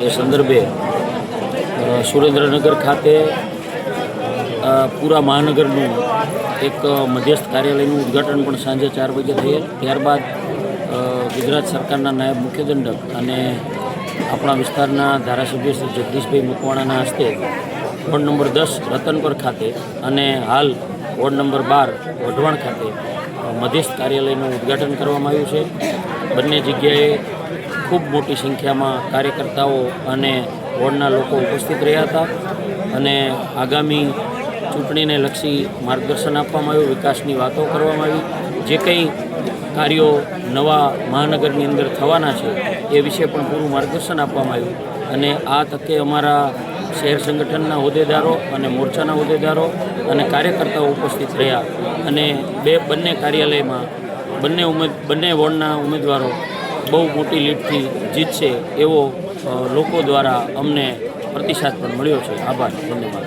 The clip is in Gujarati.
એ સંદર્ભે સુરેન્દ્રનગર ખાતે પૂરા મહાનગરનું એક મધ્યસ્થ કાર્યાલયનું ઉદ્ઘાટન પણ સાંજે 4 વાગે થયેલ। ત્યારબાદ ગુજરાત સરકારના નાયબ મુખ્ય દંડક અને આપણા વિસ્તારના ધારાસભ્ય શ્રી જગદીશભાઈ મકવાણાના હસ્તે વોર્ડ નંબર 10 રતનપર ખાતે અને હાલ વોર્ડ નંબર 12 વઢવાણ ખાતે મધ્યસ્થ કાર્યાલયનું ઉદ્ઘાટન કરવામાં આવ્યું છે। બંને જગ્યાએ ખૂબ મોટી સંખ્યામાં કાર્યકર્તાઓ અને વોર્ડના લોકો ઉપસ્થિત રહ્યા હતા અને આગામી ચૂંટણીને લક્ષી માર્ગદર્શન આપવામાં આવ્યું, વિકાસની વાતો કરવામાં આવી, જે કંઈ કાર્યો નવા મહાનગરની અંદર થવાના છે એ વિશે પણ પૂરું માર્ગદર્શન આપવામાં આવ્યું। અને આ તકે અમારા શહેર સંગઠનના હોદ્દેદારો અને મોરચાના હોદ્દેદારો અને કાર્યકર્તાઓ ઉપસ્થિત રહ્યા અને બંને કાર્યાલયમાં બંને વોર્ડના ઉમેદવારો બહુ મોટી લીડથી જીતશે એવો લોકો દ્વારા અમને પ્રતિસાદ પણ મળ્યો છે। આભાર, ધન્યવાદ।